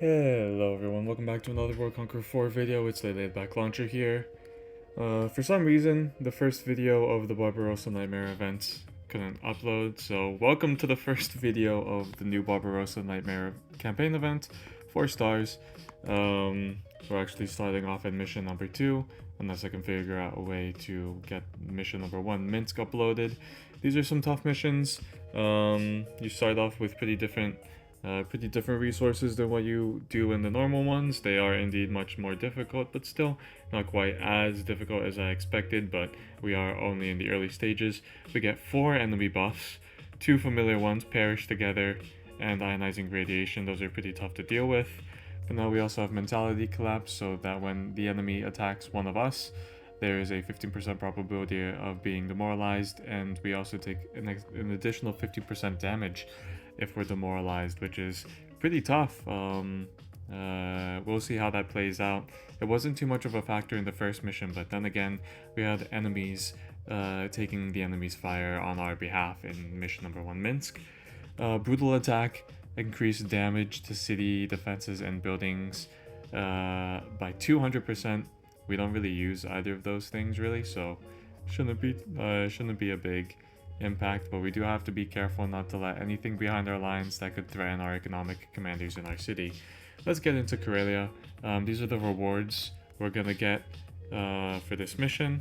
Hello everyone, welcome back to another World Conquer 4 video. It's the laid back launcher here. For some reason, the first video of the Barbarossa Nightmare event couldn't upload, so welcome to the first video of the new Barbarossa Nightmare campaign event, 4 stars. We're actually starting off at mission number 2, unless I can figure out a way to get mission number 1, Minsk, uploaded. These are some tough missions. You start off with pretty different resources than what you do in the normal ones. They are indeed much more difficult, but still not quite as difficult as I expected, but we are only in the early stages. We get 4 enemy buffs, 2 familiar ones, perish together, and ionizing radiation. Those are pretty tough to deal with. But now we also have mentality collapse, so that when the enemy attacks one of us, there is a 15% probability of being demoralized, and we also take an additional 50% damage if we're demoralized, which is pretty tough. We'll see how that plays out. It wasn't too much of a factor in the first mission, but then again, we had enemies taking the enemy's fire on our behalf in mission number 1, Minsk. Brutal attack, increased damage to city defenses and buildings by 200%. We don't really use either of those things really, so shouldn't be a big impact, but we do have to be careful not to let anything behind our lines that could threaten our economic commanders in our city. Let's get into Karelia. These are the rewards we're gonna get for this mission.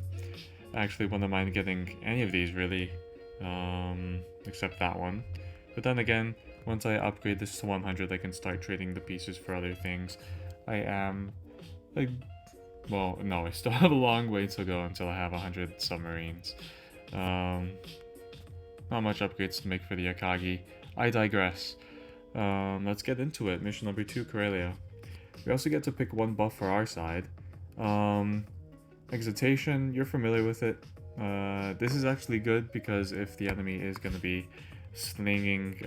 I actually wouldn't mind getting any of these really, except that one. But then again, once I upgrade this to 100, I can start trading the pieces for other things. Well, no, I still have a long way to go until I have 100 submarines. Not much upgrades to make for the Akagi. I digress. Let's get into it. Mission number 2, Karelia. We also get to pick 1 buff for our side. Excitation, you're familiar with it. This is actually good because if the enemy is going to be slinging,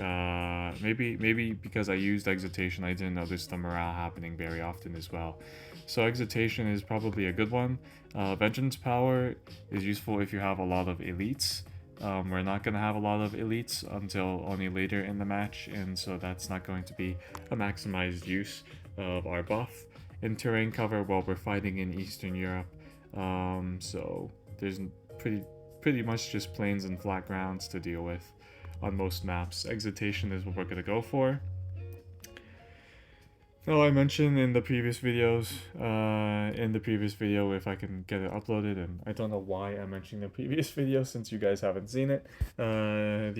maybe because I used Excitation, I didn't notice the morale happening very often as well. So Excitation is probably a good one. Vengeance Power is useful if you have a lot of elites. We're not going to have a lot of elites until only later in the match, and so that's not going to be a maximized use of our buff. In terrain cover, well, we're fighting in Eastern Europe, so there's pretty much just plains and flat grounds to deal with on most maps. Excitation is what we're going to go for. Oh, I mentioned in the previous videos, if I can get it uploaded, and I don't know why I'm mentioning the previous video since you guys haven't seen it. The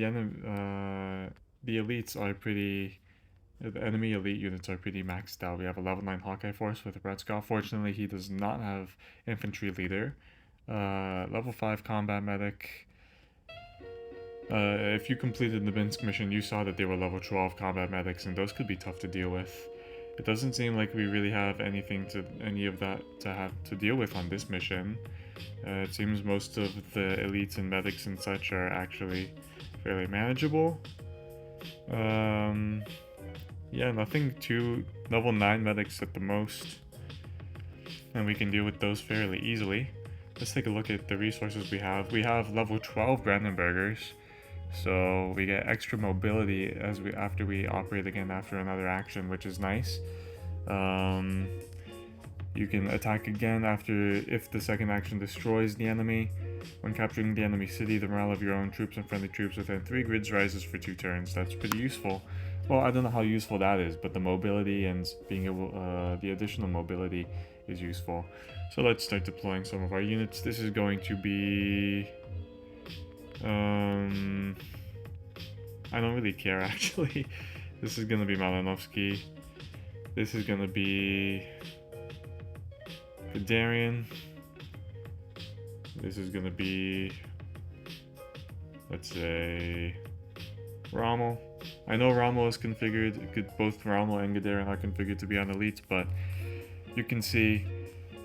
elites are the enemy elite units are pretty maxed out. We have a level 9 Hawkeye Force with Retska. Fortunately, he does not have infantry leader. Level 5 combat medic. If you completed the Minsk mission, you saw that they were level 12 combat medics, and those could be tough to deal with. It doesn't seem like we really have any of that to have to deal with on this mission. It seems most of the elites and medics and such are actually fairly manageable. Yeah, nothing too level 9 medics at the most, and we can deal with those fairly easily. Let's take a look at the resources we have. We have level 12 Brandenburgers, so we get extra mobility after we operate again after another action, which is nice. You can attack again if the second action destroys the enemy. When capturing the enemy city, the morale of your own troops and friendly troops within 3 grids rises for 2 turns. That's pretty useful. Well, I don't know how useful that is, but the mobility and being able, the additional mobility is useful. So let's start deploying some of our units. This is going to be... I don't really care actually. This is gonna be Malinovsky. This is gonna be Guderian. This is gonna be, let's say, Rommel. I know Rommel is configured, both Rommel and Guderian are configured to be on elites, but you can see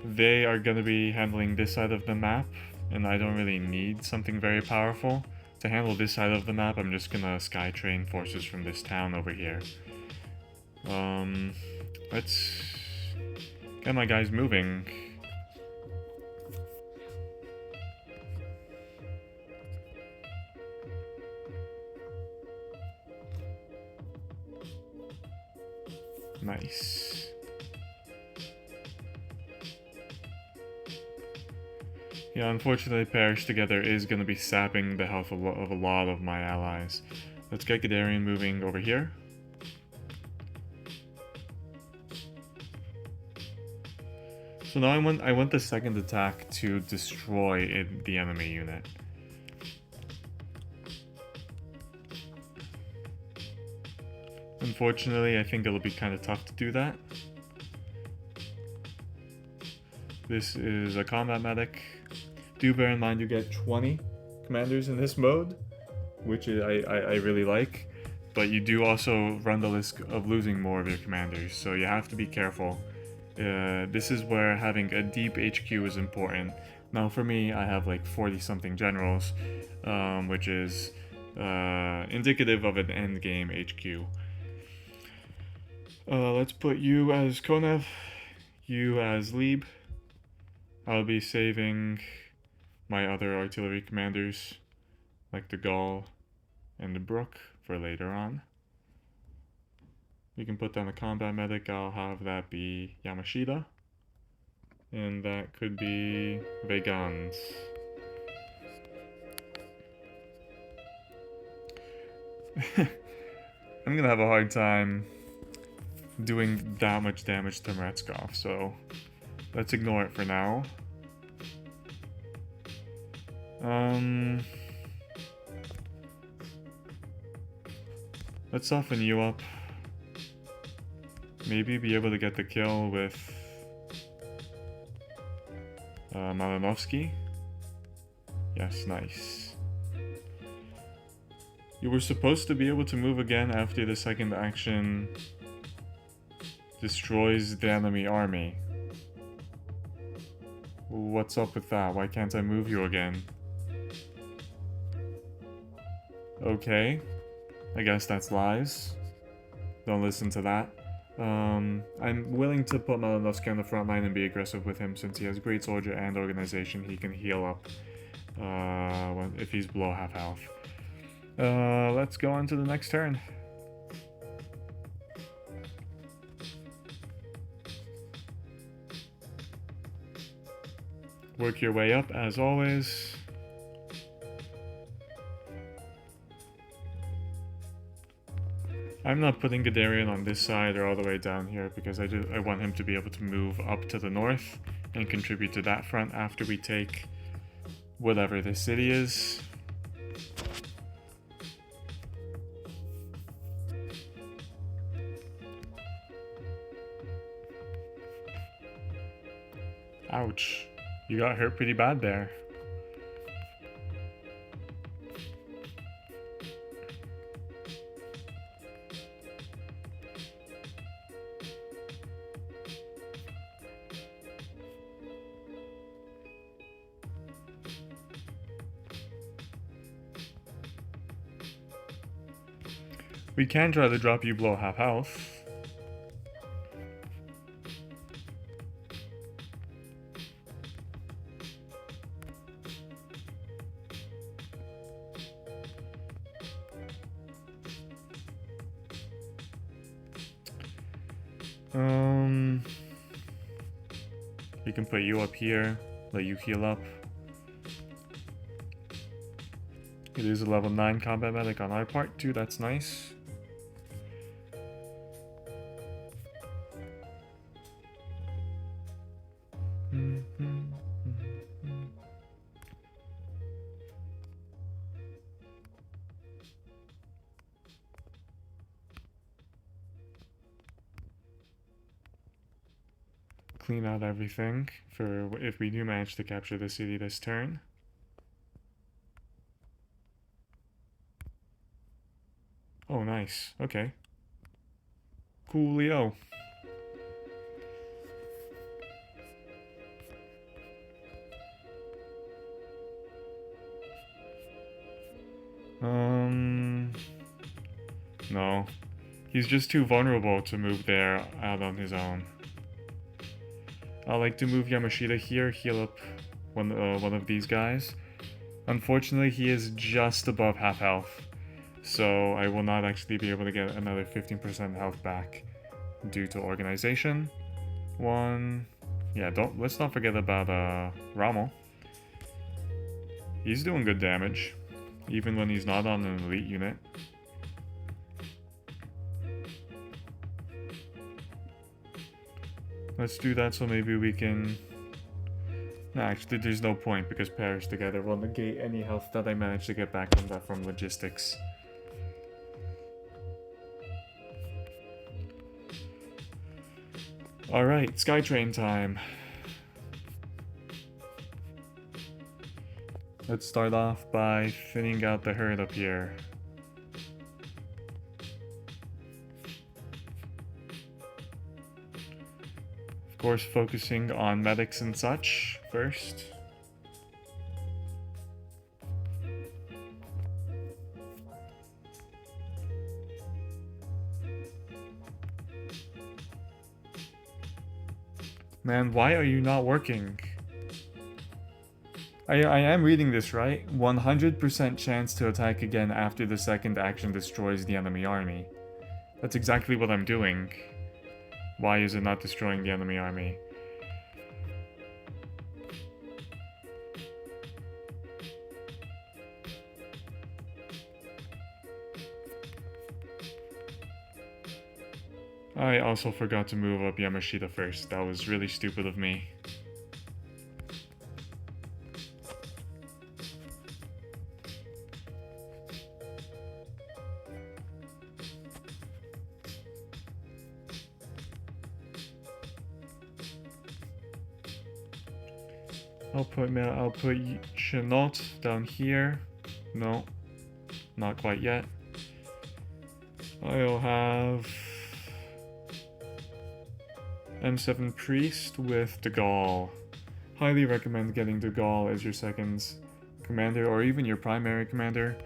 they are gonna be handling this side of the map, and I don't really need something very powerful. To handle this side of the map, I'm just gonna skytrain forces from this town over here. Let's get my guys moving. Nice. Yeah, unfortunately, Perish Together is going to be sapping the health of a lot of my allies. Let's get Guderian moving over here. So now I want the second attack to destroy the enemy unit. Unfortunately, I think it'll be kind of tough to do that. This is a combat medic. Do bear in mind you get 20 commanders in this mode, which I really like. But you do also run the risk of losing more of your commanders, so you have to be careful. This is where having a deep HQ is important. Now for me, I have like 40-something generals, which is indicative of an endgame HQ. Let's put you as Konev, you as Lieb. I'll be saving my other artillery commanders, like the Gaul and the Brook, for later on. We can put down a combat medic. I'll have that be Yamashita. And that could be Vegans. I'm gonna have a hard time doing that much damage to Meretskov, so let's ignore it for now. Let's soften you up. Maybe be able to get the kill with Malinovsky. Yes, nice. You were supposed to be able to move again after the second action destroys the enemy army. What's up with that? Why can't I move you again? Okay. I guess that's lies. Don't listen to that. I'm willing to put Malinovsky on the front line and be aggressive with him since he has great soldier and organization. He can heal up if he's below half health. Let's go on to the next turn. Work your way up as always. I'm not putting Guderian on this side or all the way down here because I want him to be able to move up to the north and contribute to that front after we take whatever this city is. Ouch. You got hurt pretty bad there. We can try to drop you below half health. We can put you up here, let you heal up. It is a level 9 combat medic on our part too, that's nice. Clean out everything for if we do manage to capture the city this turn. Oh, nice. Okay. Coolio. No. He's just too vulnerable to move there out on his own. I like to move Yamashita here, heal up one of these guys. Unfortunately, he is just above half health, so I will not actually be able to get another 15% health back due to organization. Yeah, let's not forget about Rommel. He's doing good damage, even when he's not on an elite unit. Let's do that so maybe we can... No, actually there's no point because pairs together will negate any health that I managed to get back from that from logistics. Alright, Skytrain time. Let's start off by thinning out the herd up here. Of course, focusing on medics and such first. Man, why are you not working? I am reading this right. 100% chance to attack again after the second action destroys the enemy army. That's exactly what I'm doing. Why is it not destroying the enemy army? I also forgot to move up Yamashita first. That was really stupid of me. I'll put Chanot down here. No, not quite yet. I'll have M7 Priest with De Gaulle. Highly recommend getting De Gaulle as your second commander, or even your primary commander.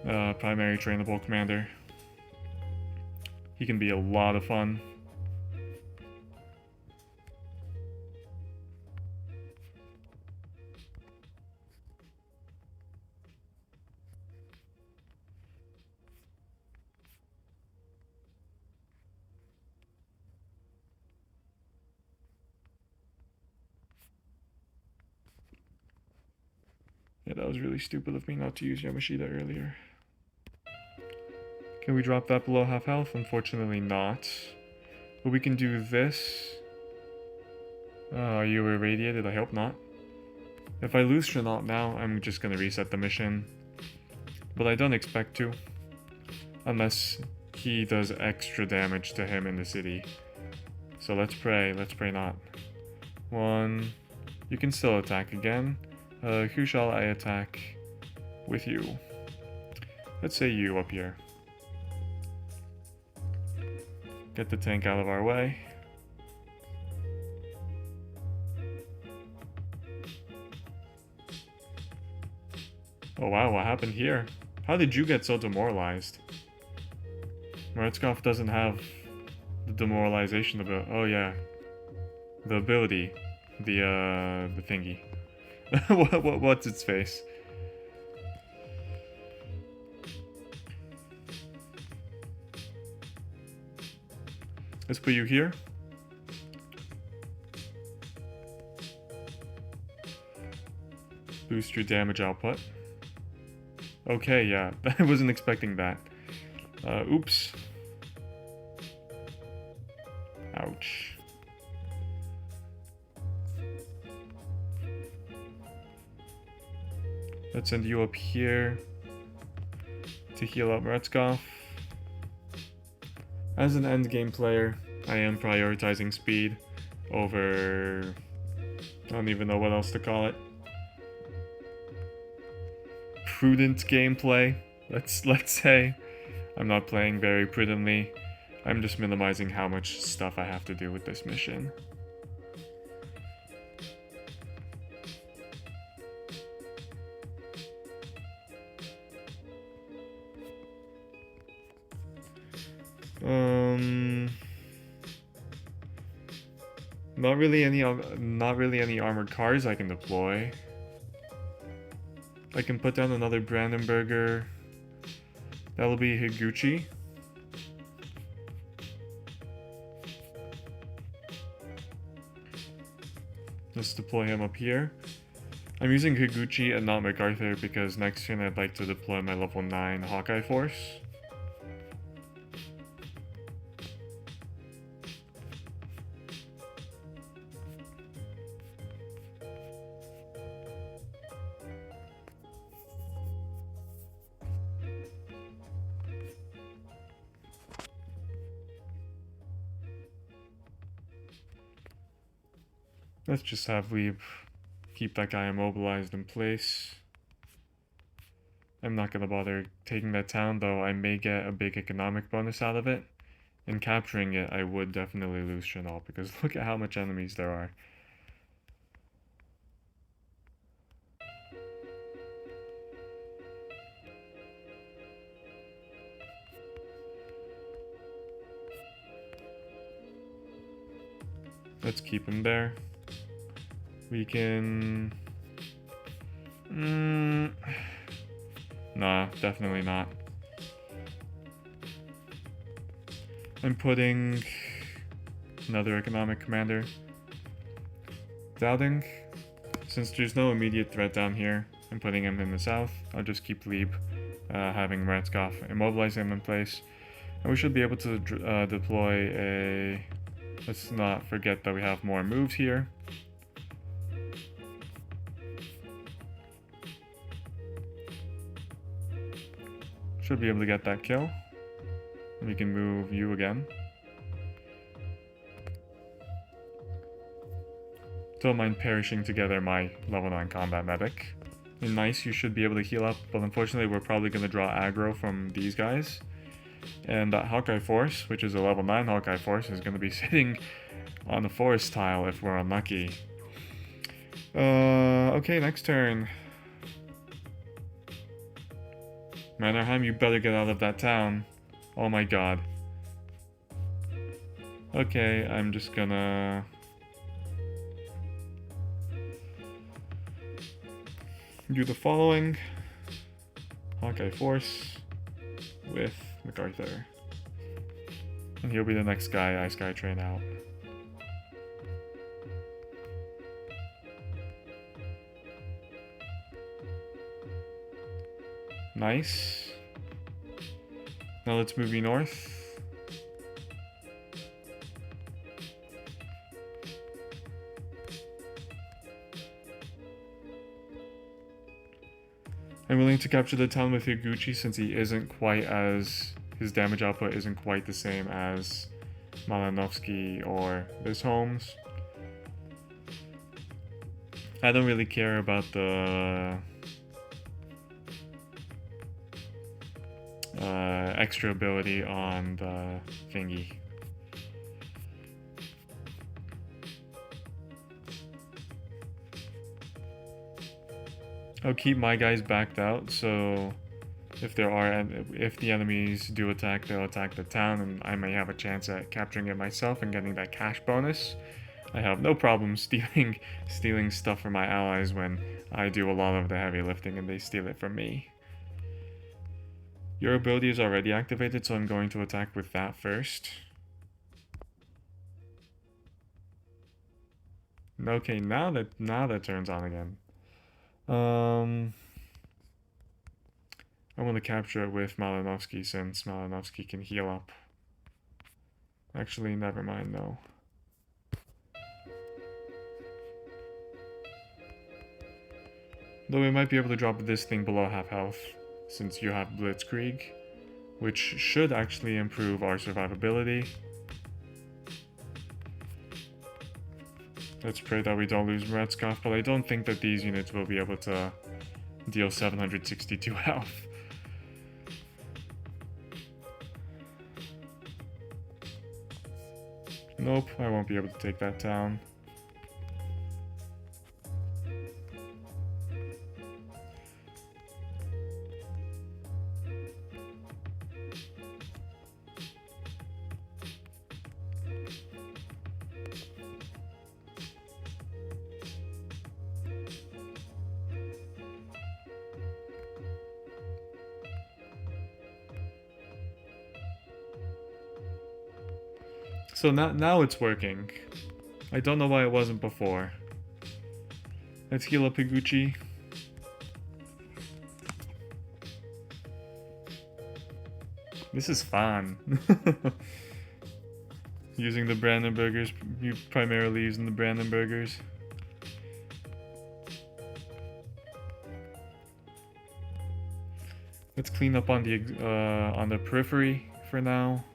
Primary trainable commander. He can be a lot of fun. Yeah, that was really stupid of me not to use Yamashita earlier. Can we drop that below half health? Unfortunately not. But we can do this. Are you irradiated? I hope not. If I lose Chanot now, I'm just gonna reset the mission. But I don't expect to. Unless he does extra damage to him in the city. So let's pray not. 1. You can still attack again. Who shall I attack with you? Let's say you up here. Get the tank out of our way. Oh wow, what happened here? How did you get so demoralized? Meretskov doesn't have the demoralization ability. Oh yeah. The ability. The thingy. What's its face? Let's put you here. Boost your damage output. Okay, yeah, I wasn't expecting that. Oops. Ouch. Let's send you up here to heal up Meretskov. As an endgame player, I am prioritizing speed over... I don't even know what else to call it. Prudent gameplay, let's say. I'm not playing very prudently. I'm just minimizing how much stuff I have to do with this mission. Not really any armored cars I can deploy. I can put down another Brandenburger. That'll be Higuchi. Let's deploy him up here. I'm using Higuchi and not MacArthur because next turn I'd like to deploy my level 9 Hawkeye Force. Let's just have Lieb keep that guy immobilized in place. I'm not going to bother taking that town, though I may get a big economic bonus out of it. In capturing it, I would definitely lose Chanel, because look at how much enemies there are. Let's keep him there. We can... Nah, definitely not. I'm putting another economic commander. Dowding. Since there's no immediate threat down here, I'm putting him in the south. I'll just keep Lieb, having Ratskov immobilize him in place. And we should be able to deploy a... Let's not forget that we have more moves here. Should be able to get that kill. We can move you again. Don't mind perishing together my level 9 combat medic. And nice, you should be able to heal up, but unfortunately we're probably going to draw aggro from these guys. And that Hawkeye Force, which is a level 9 Hawkeye Force, is going to be sitting on the forest tile if we're unlucky. Okay, next turn. Mannerheim, you better get out of that town. Oh my god. Okay, I'm just gonna... do the following. Hawkeye Force with MacArthur. And he'll be the next guy I Skytrain out. Nice. Now let's move you north. I'm willing to capture the town with Higuchi since he isn't quite as... his damage output isn't quite the same as Malinovsky or Bisholmes. I don't really care about the... extra ability on the thingy. I'll keep my guys backed out, so if the enemies do attack, they'll attack the town, and I may have a chance at capturing it myself and getting that cash bonus. I have no problem stealing stuff from my allies when I do a lot of the heavy lifting and they steal it from me. Your ability is already activated, so I'm going to attack with that first. Okay, now that turns on again. I want to capture it with Malinovsky since Malinovsky can heal up. Actually, never mind, no. Though we might be able to drop this thing below half health, since you have Blitzkrieg, which should actually improve our survivability. Let's pray that we don't lose Meretskov, but I don't think that these units will be able to deal 762 health. Nope, I won't be able to take that town. So now it's working. I don't know why it wasn't before. Let's heal up Higuchi. This is fun. Using the Brandenburgers, primarily using the Brandenburgers. Let's clean up on the periphery for now.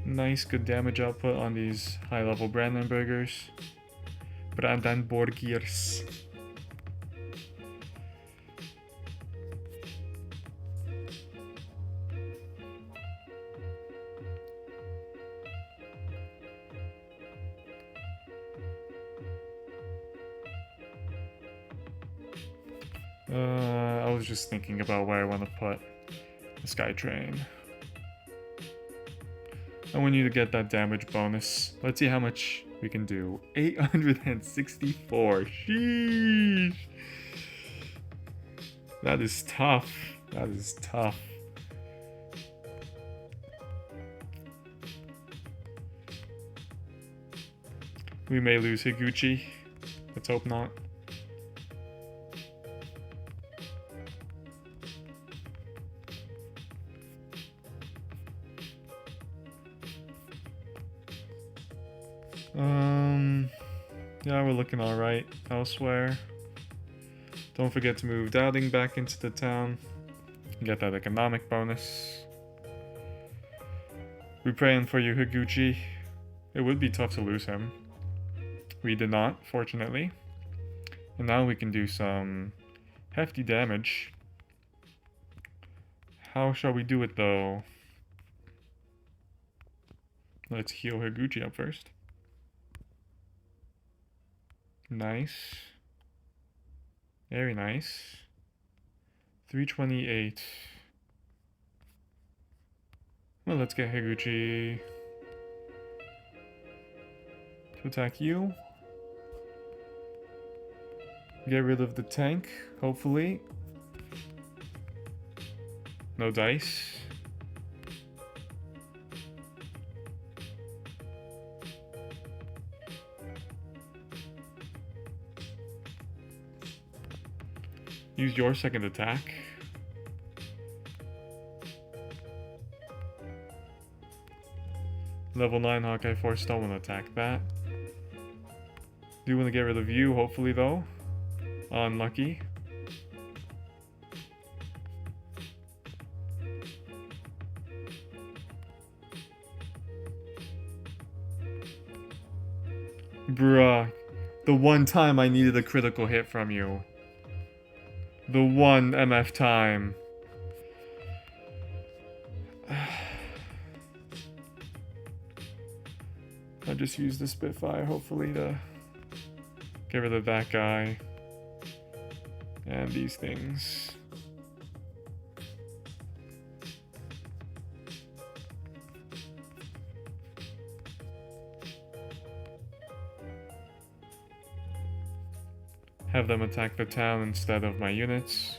Nice, good damage output on these high-level Brandenburgers. Brandenburgers. I was just thinking about where I want to put the Skytrain. I want you to get that damage bonus. Let's see how much we can do. 864. Sheesh. That is tough. That is tough. We may lose Higuchi. Let's hope not. Yeah, we're looking alright elsewhere. Don't forget to move Dowding back into the town. Get that economic bonus. We're praying for you, Higuchi. It would be tough to lose him. We did not, fortunately. And now we can do some hefty damage. How shall we do it, though? Let's heal Higuchi up first. Nice. Very nice. 328. Well, let's get Higuchi to attack you. Get rid of the tank, hopefully. No dice. Use your second attack. Level 9 Hawkeye Force, don't want to attack that. Do want to get rid of you, hopefully, though. Unlucky. Bruh. The one time I needed a critical hit from you. The one MF time. I'll just use the Spitfire, hopefully, to get rid of that guy. And these things. Have them attack the town instead of my units.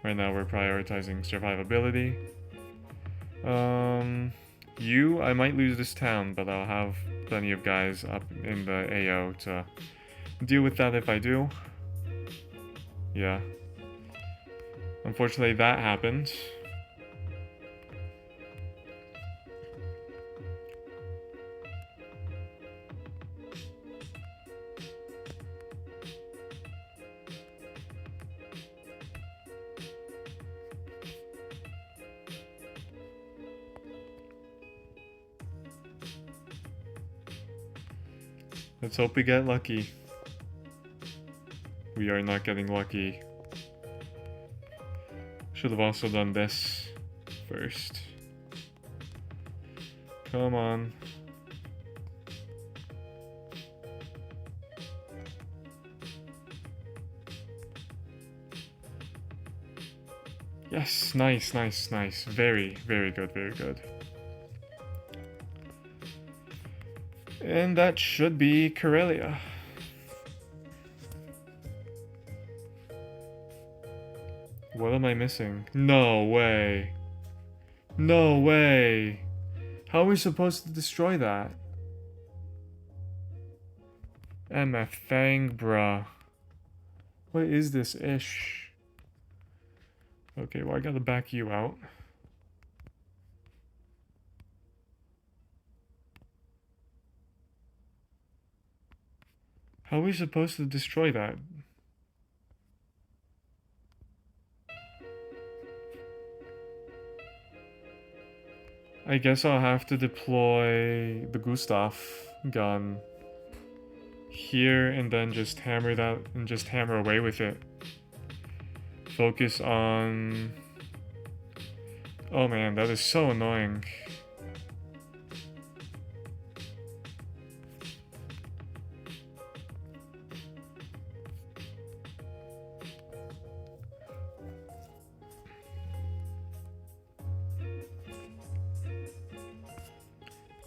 Right now we're prioritizing survivability. I might lose this town, but I'll have plenty of guys up in the AO to deal with that if I do. Yeah. Unfortunately, that happened. Let's hope we get lucky. We are not getting lucky. Should have also done this first. Come on. Yes, nice, nice, nice. Very, very good, very good. And that should be Karelia. What am I missing? No way. No way. How are we supposed to destroy that? MF Fang, bruh. What is this ish? Okay, well I gotta back you out. How are we supposed to destroy that? I guess I'll have to deploy the Gustav gun here and then just hammer that and just hammer away with it. Focus on... Oh man, that is so annoying.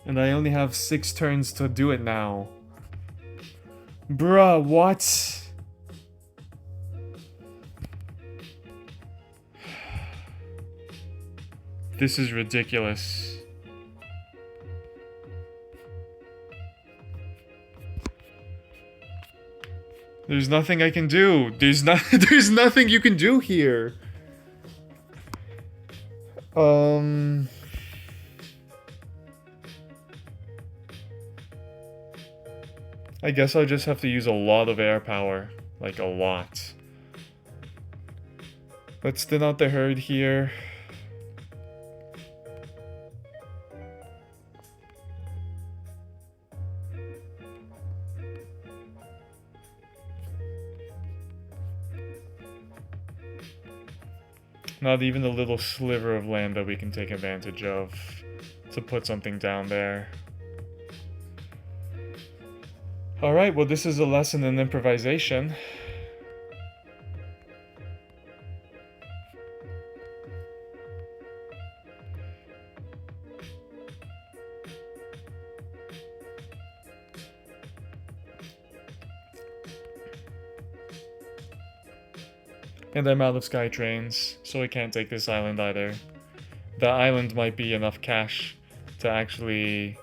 And I only have 6 turns to do it now. Bruh, what? This is ridiculous. There's nothing I can do. There's nothing you can do here. I guess I'll just have to use a lot of air power. Like, a lot. Let's thin out the herd here. Not even a little sliver of land that we can take advantage of to put something down there. Alright, well this is a lesson in improvisation. And I'm out of sky trains, so I can't take this island either. The island might be enough cash to actually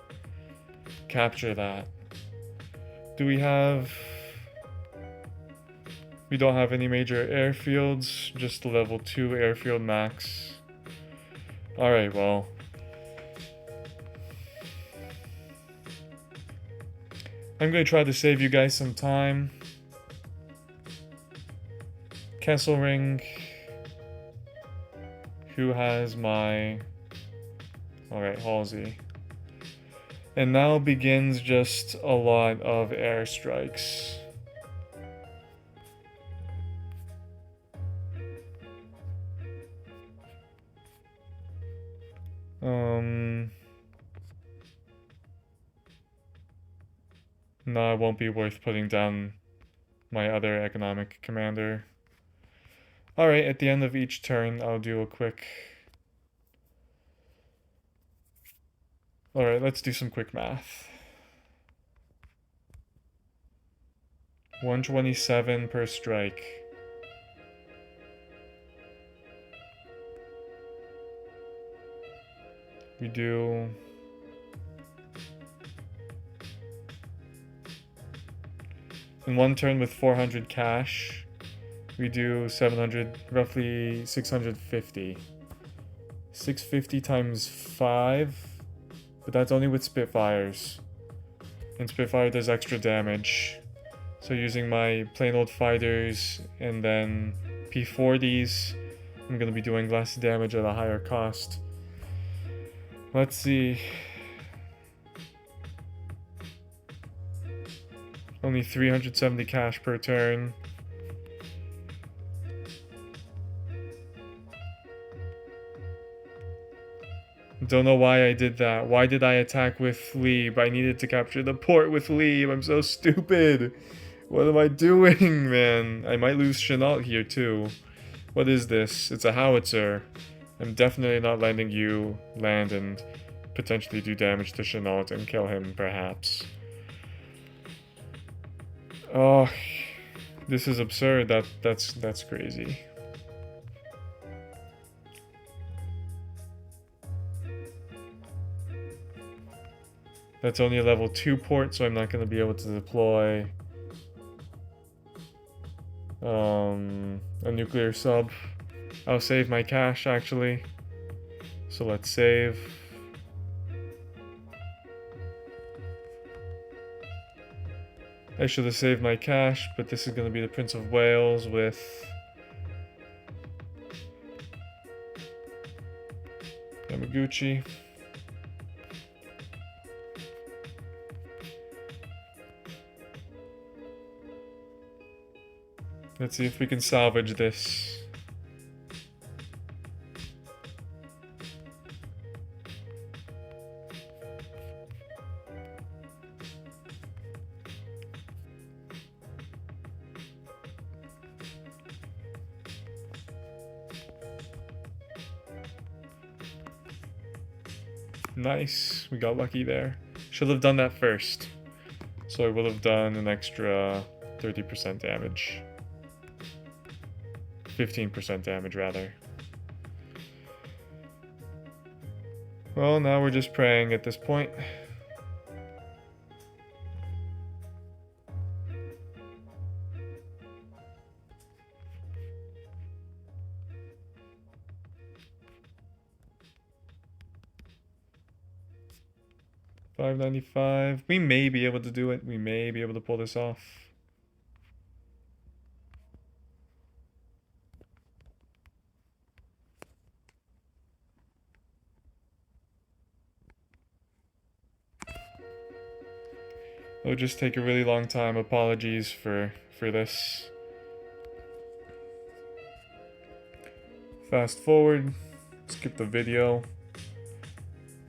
capture that. Do we have... We don't have any major airfields, just level 2 airfield max. Alright, well. I'm gonna try to save you guys some time. Kesselring. Who has my... Alright, Halsey. And now begins just a lot of airstrikes. No, it won't be worth putting down my other economic commander. Alright, at the end of each turn, I'll do a quick... Alright, let's do some quick math. 127 per strike. We do... In one turn with 400 cash, we do 700, roughly 650. 650 times 5, but that's only with Spitfires. And Spitfire does extra damage. So using my plain old fighters and then P40s, I'm gonna be doing less damage at a higher cost. Let's see. Only 370 cash per turn. Don't know why I did that. Why did I attack with Leeb? I needed to capture the port with Leeb. I'm so stupid. What am I doing, man? I might lose Chenault here too. What is this? It's a howitzer. I'm definitely not letting you land and potentially do damage to Chenault and kill him, perhaps. Oh, this is absurd. That's crazy. That's only a level 2 port, so I'm not going to be able to deploy a nuclear sub. I'll save my cash actually. So let's save. I should have saved my cash, but this is going to be the Prince of Wales with Yamaguchi. Let's see if we can salvage this. Nice, we got lucky there. Should have done that first. So I would have done an extra 30% damage. 15% damage rather. Well, now we're just praying at this point. $5.95. We may be able to do it. We may be able to pull this off. It'll just take a really long time. Apologies for this. Fast forward. Skip the video.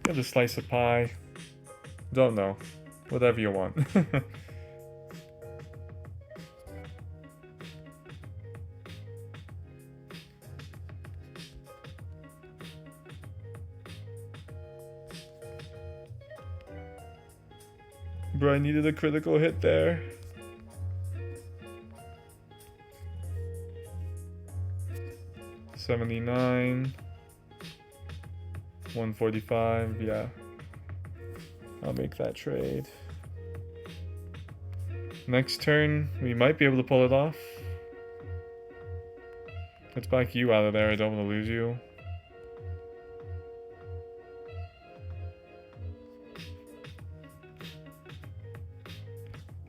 Get a slice of pie. Don't know. Whatever you want. Bro, I needed a critical hit there. $79. $145, yeah. I'll make that trade. Next turn, we might be able to pull it off. Let's back you out of there, I don't want to lose you.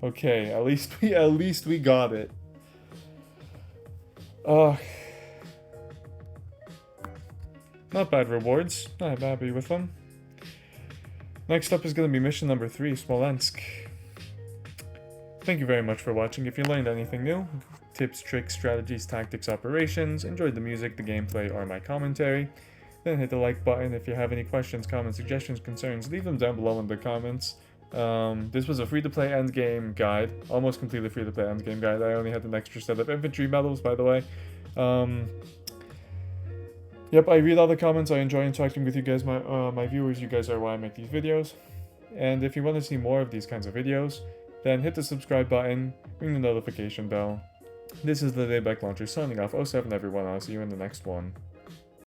Okay, at least we got it. Not bad rewards. I'm happy with them. Next up is going to be mission number 3, Smolensk. Thank you very much for watching. If you learned anything new, tips, tricks, strategies, tactics, operations, enjoyed the music, the gameplay, or my commentary, then hit the like button. If you have any questions, comments, suggestions, concerns, leave them down below in the comments. This was a free-to-play endgame guide, almost completely free-to-play endgame guide. I only had an extra set of infantry medals, by the way. Yep, I read all the comments. I enjoy interacting with you guys, my viewers. You guys are why I make these videos. And if you want to see more of these kinds of videos, then hit the subscribe button, ring the notification bell. This is the Layback Launcher signing off. 07 everyone, I'll see you in the next one.